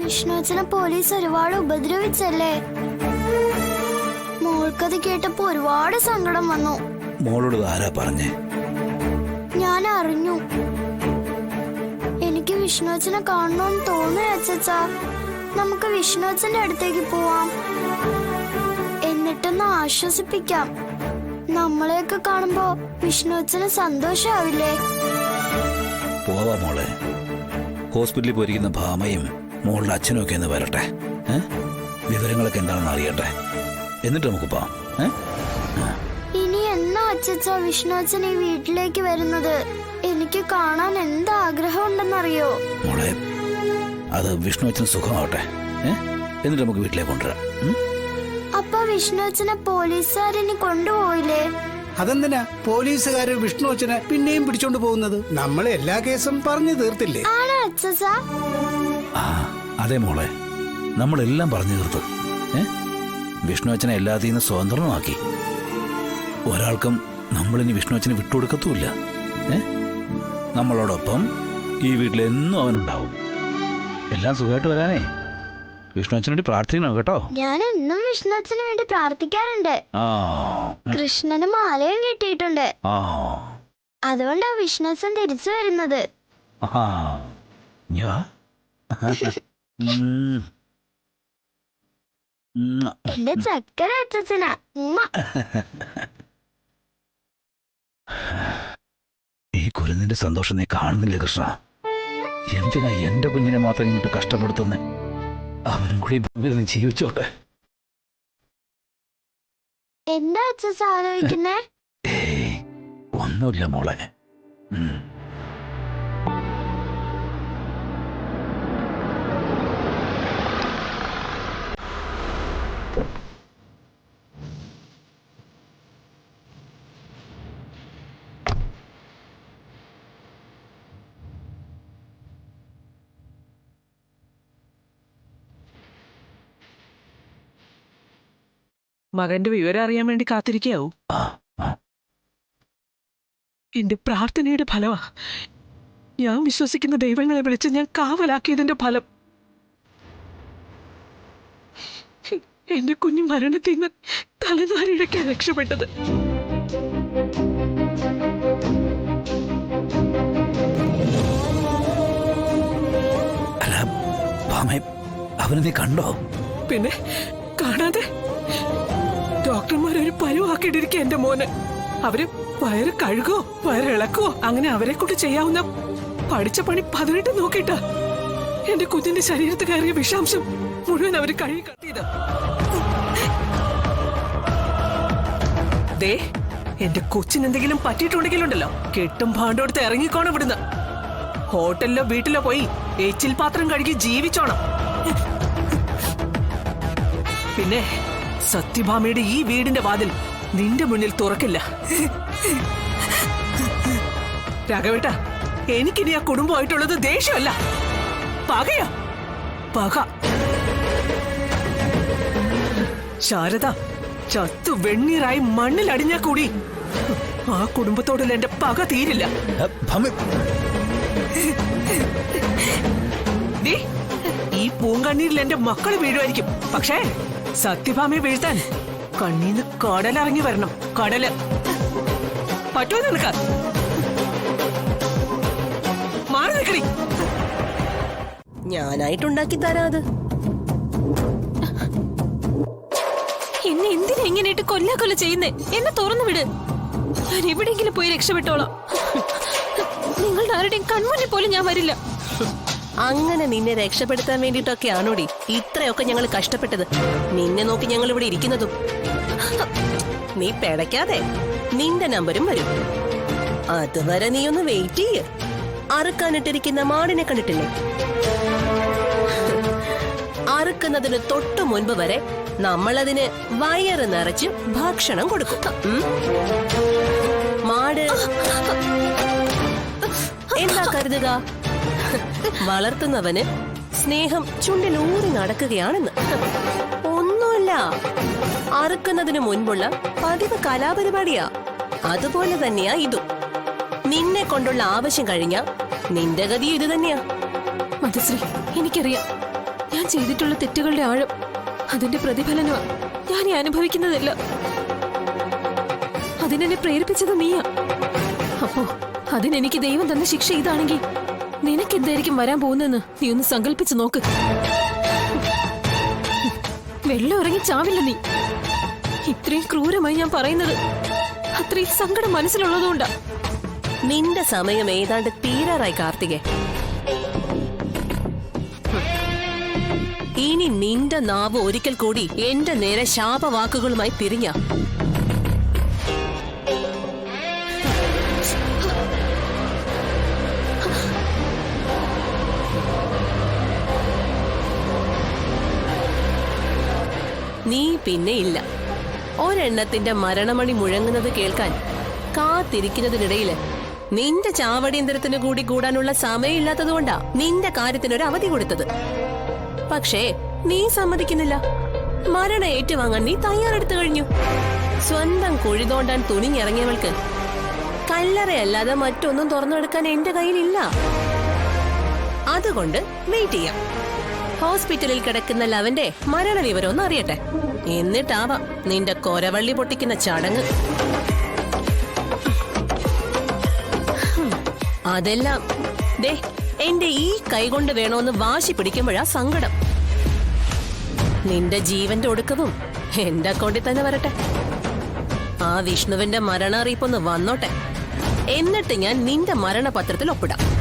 വിഷ്ണുവച്ചനെ police ഒരുപാട് ഉപദ്രവിച്ചല്ലേ? മോൾക്കത് കേട്ടപ്പോ ഒരുപാട് സങ്കടം വന്നു. മോളോട് ആരാ പറഞ്ഞേ? ഞാൻ അറിഞ്ഞു. എനിക്ക് വിഷ്ണുവച്ചനെ കാണണമെന്ന് തോന്നുന്നു അച്ഛാ. നമുക്ക് വിഷ്ണുവച്ചന്റെ അടുത്തേക്ക് പോവാം, എന്നിട്ടൊന്ന് ആശ്വസിപ്പിക്കാം. നമ്മളെയൊക്കെ കാണുമ്പോ വിഷ്ണുവച്ചന് സന്തോഷാവില്ലേ? പോവാ മോളെ. ഹോസ്പിറ്റലിൽ പോയിരിക്കുന്ന ഭാമയും മോളുടെ അച്ഛനും ഒക്കെ ഒന്ന് വരട്ടെ. വിവരങ്ങളൊക്കെ എന്താണെന്ന് അറിയട്ടെ, എന്നിട്ട് നമുക്ക് പോവാം. ഇനി എന്നാ അച്ഛാ വിഷ്ണുവച്ചൻ ഈ വീട്ടിലേക്ക് വരുന്നത്? എനിക്ക് കാണാൻ എന്താ ആഗ്രഹം ഉണ്ടെന്നറിയോ? മോളെ, അത് വിഷ്ണുവച്ചന് സുഖമാവട്ടെ, എന്നിട്ട് നമുക്ക് വീട്ടിലേക്ക് കൊണ്ടുവരാം. അപ്പൊ വിഷ്ണുവച്ചനെ പോലീസുകാരിനി കൊണ്ടുപോയില്ലേ? അതെന്തിനാ പോലീസുകാര് വിഷ്ണുവച്ചനെ പിന്നെയും പിടിച്ചോണ്ട് പോകുന്നത്? നമ്മൾ എല്ലാ കേസും പറഞ്ഞു തീർത്തില്ലേ? ആണോ അച്ഛാ? അതെ മോളെ, നമ്മളെല്ലാം പറഞ്ഞു തീർത്തു. വിഷ്ണുവച്ചനെ എല്ലാത്തിൽ നിന്ന് സ്വതന്ത്രമാക്കി. ഒരാൾക്കും നമ്മളിനി വിഷ്ണുവച്ചനെ വിട്ടുകൊടുക്കത്തുമില്ല. നമ്മളോടൊപ്പം ഈ വീട്ടിലെന്നും അവനുണ്ടാവും. എല്ലാം സുഖമായിട്ട് വരാനേ വിഷ്ണുവച്ചന് വേണ്ടി പ്രാർത്ഥിക്കണം കേട്ടോ. ഞാൻ എന്നും വിഷ്ണുവച്ചന് വേണ്ടി പ്രാർത്ഥിക്കാറുണ്ട്. കൃഷ്ണന് മാലയും കിട്ടിയിട്ടുണ്ട്. അതുകൊണ്ടാ വിഷ്ണുവച്ചൻ തിരിച്ചു വരുന്നത്. എന്റെ ചക്കര അച്ഛനാ. ഈ കുരുന്നിന്റെ സന്തോഷം നീ കാണുന്നില്ലേ കൃഷ്ണ? എന്തിനാ എന്റെ കുഞ്ഞിനെ മാത്രം ഇങ്ങോട്ട് കഷ്ടപ്പെടുത്തുന്നേ? അവനും കൂടി നീ ജീവിച്ചോട്ടെ. എന്താ അച്ഛൻ ആലോചിക്കുന്നേ? ഒന്നുമില്ല മോളെ. മകന്റെ വിവരം അറിയാൻ വേണ്ടി കാത്തിരിക്കാവൂ. എന്റെ പ്രാർത്ഥനയുടെ ഫലമാ. ഞാൻ വിശ്വസിക്കുന്ന ദൈവങ്ങളെ വിളിച്ച് ഞാൻ കാവലാക്കിയതിന്റെ ഫലം. എന്റെ കുഞ്ഞു മരണത്തിൽ നിന്ന് തലനാരിഴയ്ക്ക് രക്ഷപ്പെട്ടത്. അവനെ നീ കണ്ടോ? പിന്നെ കാണാതെ ഡോക്ടർമാരൊരു പരുവാക്കിയിട്ടിരിക്കുക എന്റെ മോന്. അവര് വയറ് കഴുകോ വയറിളക്കുവോ അങ്ങനെ അവരെ കൊണ്ട് ചെയ്യാവുന്ന പഠിച്ച പണി 18 നോക്കിട്ടാ എന്റെ കുഞ്ഞിന്റെ ശരീരത്തിൽ കയറിയ വിഷാംശം മുഴുവൻ അവര് കഴുകി കത്തിയത്. ദേ, എന്റെ കൊച്ചിന് എന്തെങ്കിലും പറ്റിയിട്ടുണ്ടെങ്കിലുണ്ടല്ലോ, കെട്ടും ഭാണ്ഡോടുത്ത് ഇറങ്ങിക്കോണം ഇവിടുന്ന്. ഹോട്ടലിലോ വീട്ടിലോ പോയി എച്ചിൽ പാത്രം കഴുകി ജീവിച്ചോണം. പിന്നെ സത്യഭാമയുടെ ഈ വീടിന്റെ വാതിൽ നിന്റെ മുന്നിൽ തുറക്കില്ല. രാഘവേട്ട, എനിക്കിനി ആ കുടുംബമായിട്ടുള്ളത് ദേഷ്യമല്ല, പകയാ. പക. ശാരദ ചത്തു വെണ്ണീറായി മണ്ണിലടിഞ്ഞാ കൂടി ആ കുടുംബത്തോടുള്ള എന്റെ പക തീരില്ല. ഈ പൂങ്കണ്ണീരിൽ എന്റെ മക്കള് വീഴുമായിരിക്കും, പക്ഷേ സത്യഭാമയെ വീഴ്ത്താൻ കണ്ണീന്ന് കടലിറങ്ങി വരണം. കടല് പറ്റുമോ നിനക്ക്? മാറി നിൽക്കണി. ഞാനായിട്ടുണ്ടാക്കി തരാത്. എന്നെ എന്തിനാ എങ്ങനെയിട്ട് കൊല്ല ചെയ്യുന്നേ? എന്നെ തുറന്നു വിട്. ഞാൻ എവിടെയെങ്കിലും പോയി രക്ഷപ്പെട്ടോളാം. നിങ്ങളുടെ ആരുടെയും കൺമുന്നിൽ പോലും ഞാൻ വരില്ല. അങ്ങനെ നിന്നെ രക്ഷപ്പെടുത്താൻ വേണ്ടിട്ടൊക്കെയാണോടി ഇത്രയൊക്കെ ഞങ്ങൾ കഷ്ടപ്പെട്ടത്. നിന്നെ നോക്കി ഞങ്ങൾ ഇവിടെ ഇരിക്കുന്നതും. നീ പിടയ്ക്കാതെ, നിന്റെ നമ്പരും വരും. അതുവരെ നീ ഒന്ന് വെയിറ്റ് ചെയ്യ്. അറുക്കാനിട്ടിരിക്കുന്ന മാടിനെ കണ്ടിട്ടില്ലേ? അറുക്കുന്നതിന് തൊട്ടു മുൻപ് വരെ നമ്മളതിന് വയറ് നിറച്ച് ഭക്ഷണം കൊടുക്കും. മാട് എന്താ കരുതുക? വളർത്തുന്നവന് സ്നേഹം ചുണ്ടിലൂറി നടക്കുകയാണെന്ന്. ഒന്നുമില്ല, അറുക്കുന്നതിന് മുൻപുള്ള പതിവ് കലാപരിപാടിയാ. അതുപോലെ തന്നെയാ ഇതും. നിന്നെ കൊണ്ടുള്ള ആവശ്യം കഴിഞ്ഞാ നിന്റെ ഗതി ഇത് തന്നെയാ. മധുശ്രീ, എനിക്കറിയാം ഞാൻ ചെയ്തിട്ടുള്ള തെറ്റുകളുടെ ആഴം, അതിന്റെ പ്രതിഫലനമാ ഞാൻ ഈ അനുഭവിക്കുന്നതല്ല. അതിനെന്നെ പ്രേരിപ്പിച്ചത് നീയാ. അപ്പോ അതിനെനിക്ക് ദൈവം തന്ന ശിക്ഷ ഇതാണെങ്കിൽ നിനക്ക് എന്തായിരിക്കും വരാൻ പോകുന്നെന്ന് നീ ഒന്ന് സങ്കല്പിച്ചു നോക്ക്. വെള്ളം ഇറങ്ങി ചാവില്ല നീ. ഇത്രയും ക്രൂരമായി ഞാൻ പറയുന്നത് അത്രയും സങ്കടം മനസ്സിലുള്ളതുകൊണ്ടാ. നിന്റെ സമയം ഏതാണ്ട് തീരാറായി കാർത്തികേ. ഇനി നിന്റെ നാവ് ഒരിക്കൽ കൂടി എന്റെ നേരെ ശാപവാക്കുകളുമായി തിരിഞ്ഞ നീ പിന്നെ ഇല്ല. ഒരെണ്ണത്തിന്റെ മരണമണി മുഴങ്ങുന്നത് കേൾക്കാൻ കാത്തിരിക്കുന്നതിനിടയില് നിന്റെ ചാവടിയന്തരത്തിന് കൂടി കൂടാനുള്ള സമയമില്ലാത്തതുകൊണ്ടാ നിന്റെ കാര്യത്തിനൊരു അവധി കൊടുത്തത്. പക്ഷേ നീ സമ്മതിക്കുന്നില്ല. മരണം ഏറ്റുവാങ്ങാൻ നീ തയ്യാറെടുത്തു കഴിഞ്ഞു. സ്വന്തം കുഴി തോണ്ടാൻ തുനിഞ്ഞിറങ്ങിയവൾക്ക് കല്ലറയല്ലാതെ മറ്റൊന്നും തുറന്നെടുക്കാൻ എന്റെ കയ്യിലില്ല. അതുകൊണ്ട് വെയിറ്റ് ചെയ്യാം. ഹോസ്പിറ്റലിൽ കിടക്കുന്ന ലവന്റെ മരണവിവരം ഒന്ന് അറിയട്ടെ. എന്നിട്ടാവാം നിന്റെ കൊരവള്ളി പൊട്ടിക്കുന്ന ചടങ്ങ്. അതെല്ലാം ദേ എന്റെ ഈ കൈകൊണ്ട് വേണോന്ന് വാശി പിടിക്കുമ്പോഴാ സങ്കടം. നിന്റെ ജീവന്റെ ഒടുക്കവും എന്റെ അക്കൗണ്ടിൽ തന്നെ വരട്ടെ. ആ വിഷ്ണുവിന്റെ മരണ അറിയിപ്പൊന്ന് വന്നോട്ടെ. എന്നിട്ട് ഞാൻ നിന്റെ മരണപത്രത്തിൽ ഒപ്പിടാം.